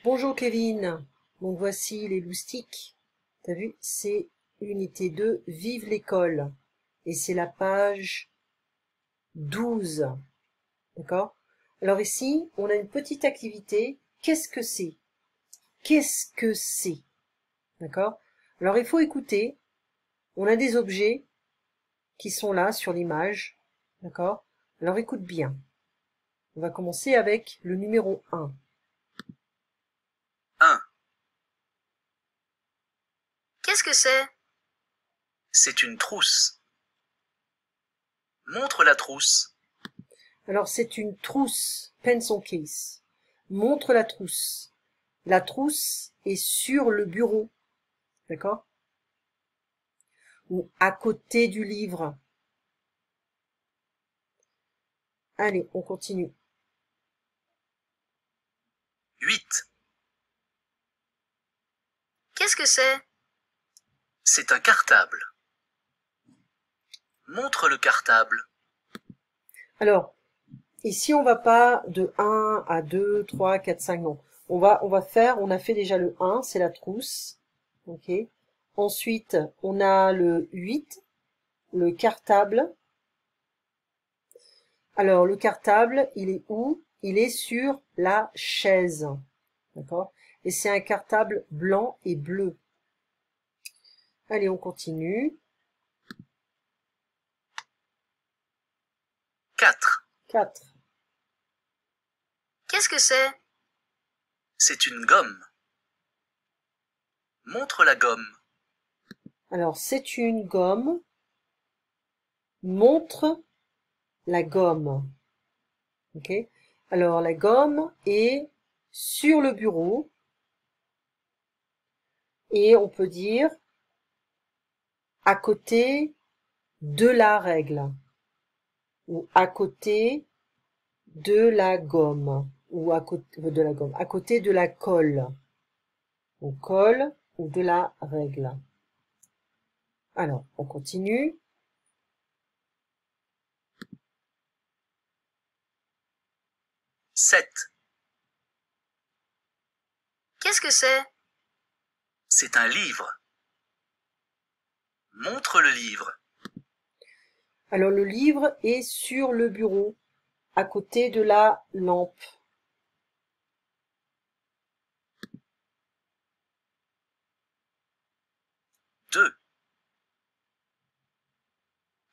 Bonjour Kevin, donc voici les loustiques. T'as vu, c'est unité 2, Vive l'école. Et c'est la page 12. D'accord? Alors ici, on a une petite activité. Qu'est-ce que c'est? Qu'est-ce que c'est? D'accord? Alors il faut écouter. On a des objets qui sont là sur l'image. D'accord? Alors écoute bien. On va commencer avec le numéro 1. 1. Qu'est-ce que c'est? C'est une trousse. Montre la trousse. Alors c'est une trousse, pencil case. Montre la trousse. La trousse est sur le bureau, d'accord? Ou à côté du livre. Allez, on continue. 8. Qu'est-ce que c'est? C'est un cartable. Montre le cartable. Alors, ici on va pas de 1 à 2, 3, 4, 5, non. On a fait déjà le 1, c'est la trousse. Ok. Ensuite, on a le 8, le cartable. Alors, le cartable, il est où? Il est sur la chaise. D'accord? Et c'est un cartable blanc et bleu. Allez, on continue. 4. 4. Qu'est-ce que c'est? C'est une gomme. Montre la gomme. Alors, c'est une gomme. Montre la gomme. Ok? Alors, la gomme est sur le bureau. Et on peut dire à côté de la règle. Ou à côté de la gomme. Ou à côté de la gomme. À côté de la colle. Ou colle ou de la règle. Alors, on continue. 7. Qu'est-ce que c'est? C'est un livre. Montre le livre. Alors, le livre est sur le bureau, à côté de la lampe. Deux.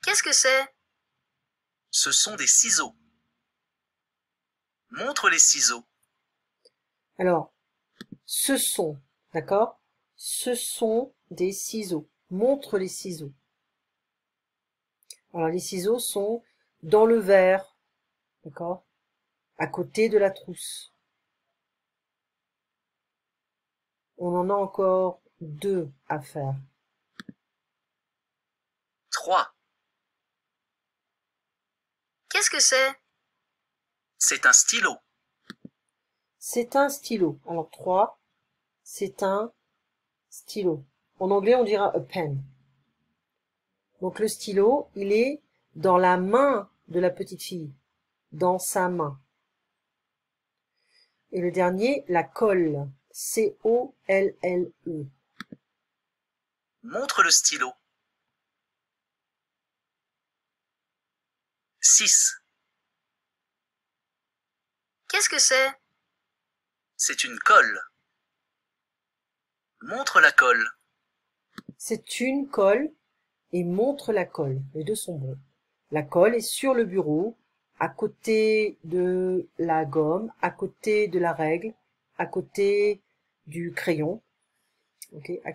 Qu'est-ce que c'est? Ce sont des ciseaux. Montre les ciseaux. Alors, ce sont, d'accord? Ce sont des ciseaux. Montre les ciseaux. Alors, les ciseaux sont dans le verre, d'accord? À côté de la trousse. On en a encore 2 à faire. 3. Qu'est-ce que c'est? C'est un stylo. C'est un stylo. Alors 3, c'est un stylo. En anglais, on dira a pen. Donc le stylo, il est dans la main de la petite fille. Dans sa main. Et le dernier, la colle. C-O-L-L-E. Montre le stylo. 6. Qu'est-ce que c'est? C'est une colle. Montre la colle. C'est une colle et montre la colle. Les deux sont bons. La colle est sur le bureau, à côté de la gomme, à côté de la règle, à côté du crayon, ok, à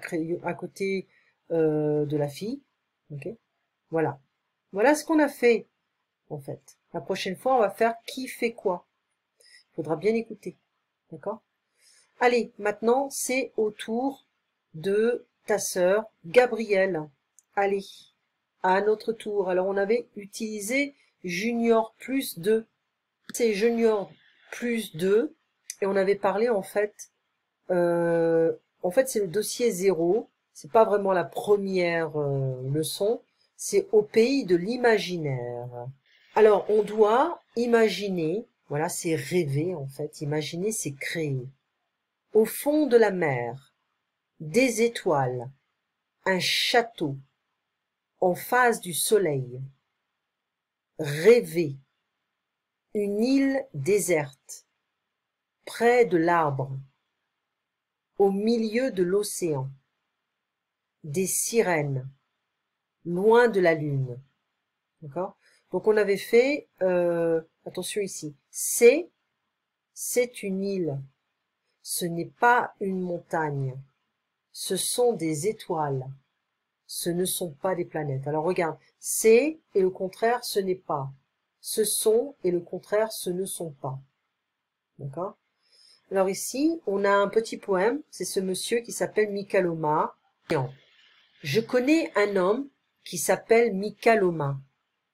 côté de la fille, ok. Voilà. Voilà ce qu'on a fait, en fait. La prochaine fois, on va faire qui fait quoi. Il faudra bien écouter, d'accord? Allez, maintenant, c'est au tour de ta sœur Gabrielle. Allez, à notre tour. Alors, on avait utilisé Junior plus 2. C'est Junior plus 2. Et on avait parlé, en fait, c'est le dossier 0. C'est pas vraiment la première leçon. C'est au pays de l'imaginaire. Alors, on doit imaginer. Voilà, c'est rêver, en fait. Imaginer, c'est créer. Au fond de la mer, des étoiles, un château, en face du soleil. Rêver, une île déserte, près de l'arbre, au milieu de l'océan. Des sirènes, loin de la lune. D'accord? Donc on avait fait, attention ici, c'est une île. Ce n'est pas une montagne. Ce sont des étoiles. Ce ne sont pas des planètes. Alors regarde, c'est et le contraire, ce n'est pas. Ce sont et le contraire, ce ne sont pas. D'accord? Alors ici, on a un petit poème. C'est ce monsieur qui s'appelle Mikaloma. Je connais un homme qui s'appelle Mikaloma.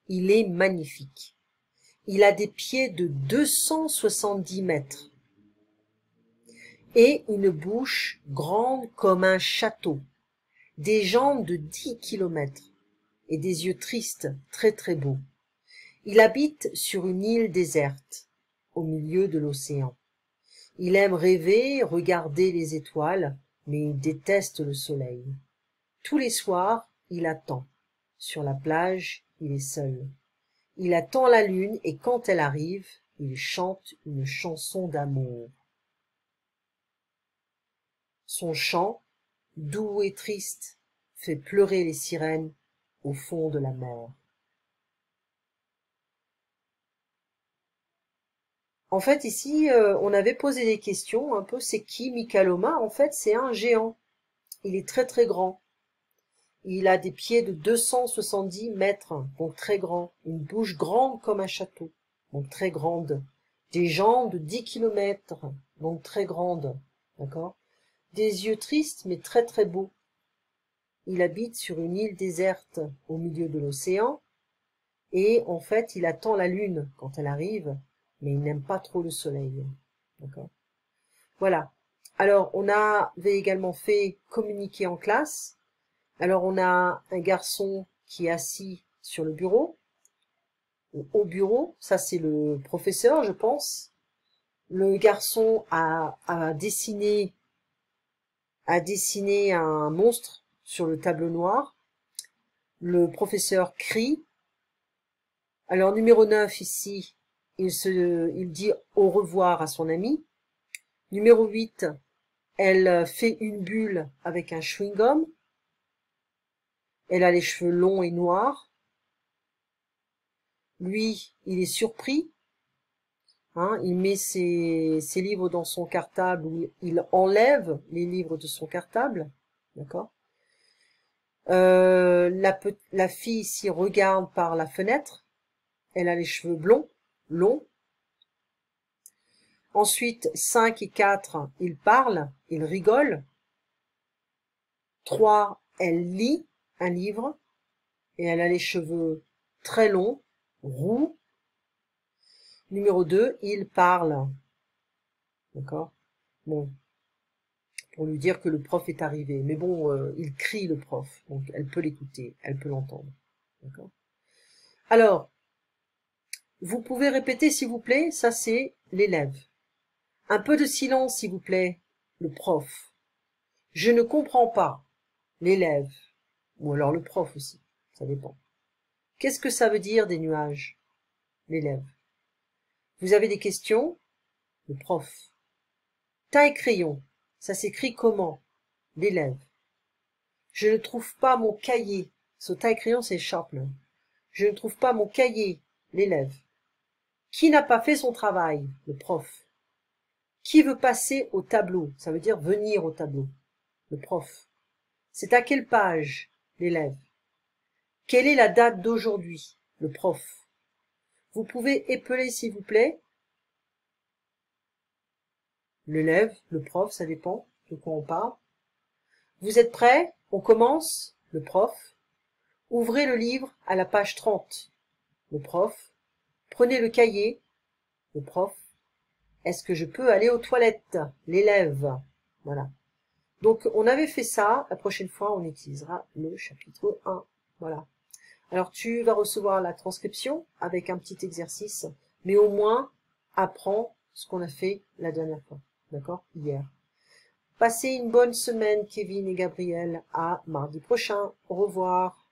Il est magnifique. Il a des pieds de 270 mètres et une bouche grande comme un château, des jambes de 10 kilomètres et des yeux tristes, très très beaux. Il habite sur une île déserte, au milieu de l'océan. Il aime rêver, regarder les étoiles, mais il déteste le soleil. Tous les soirs, il attend. Sur la plage, il est seul. Il attend la lune et quand elle arrive, il chante une chanson d'amour. Son chant, doux et triste, fait pleurer les sirènes au fond de la mer. En fait, ici, on avait posé des questions, un peu, c'est qui Mikaloma? En fait, c'est un géant. Il est très très grand. Il a des pieds de 270 mètres, donc très grand. Une bouche grande comme un château, donc très grande. Des jambes de 10 kilomètres, donc très grandes. D'accord? Des yeux tristes, mais très très beaux. Il habite sur une île déserte au milieu de l'océan. Et en fait, il attend la lune quand elle arrive, mais il n'aime pas trop le soleil. D'accord? Voilà. Alors, on avait également fait communiquer en classe. Alors, on a un garçon qui est assis sur le bureau, au bureau. Ça, c'est le professeur, je pense. Le garçon a dessiné un monstre sur le tableau noir. Le professeur crie. Alors, numéro 9, ici, il dit au revoir à son ami. Numéro 8, elle fait une bulle avec un chewing-gum. Elle a les cheveux longs et noirs. Lui, il est surpris. Hein, il met ses livres dans son cartable ou il enlève les livres de son cartable. D'accord? La fille ici regarde par la fenêtre. Elle a les cheveux blonds, longs. Ensuite, 5 et 4, ils parlent, ils rigolent. 3, elle lit un livre et elle a les cheveux très longs, roux. Numéro 2, il parle. D'accord? Bon, pour lui dire que le prof est arrivé. Mais bon, il crie le prof, donc elle peut l'écouter, elle peut l'entendre. D'accord? Alors, vous pouvez répéter s'il vous plaît, ça c'est l'élève. Un peu de silence s'il vous plaît, le prof. Je ne comprends pas, l'élève. Ou alors le prof aussi, ça dépend. Qu'est-ce que ça veut dire des nuages? L'élève. Vous avez des questions? Le prof. Taille crayon, ça s'écrit comment? L'élève. Je ne trouve pas mon cahier. Ce taille crayon, c'est sharpener. Je ne trouve pas mon cahier. L'élève. Qui n'a pas fait son travail? Le prof. Qui veut passer au tableau? Ça veut dire venir au tableau. Le prof. C'est à quelle page? L'élève. Quelle est la date d'aujourd'hui? Le prof. Vous pouvez épeler s'il vous plaît? L'élève, le prof, ça dépend de quoi on parle. Vous êtes prêts? On commence? Le prof. Ouvrez le livre à la page 30. Le prof. Prenez le cahier. Le prof. Est-ce que je peux aller aux toilettes? L'élève. Voilà. Donc, on avait fait ça. La prochaine fois, on utilisera le chapitre 1. Voilà. Alors, tu vas recevoir la transcription avec un petit exercice, mais au moins, apprends ce qu'on a fait la dernière fois. D'accord? Hier. Passez une bonne semaine, Kevin et Gabriel. À mardi prochain. Au revoir.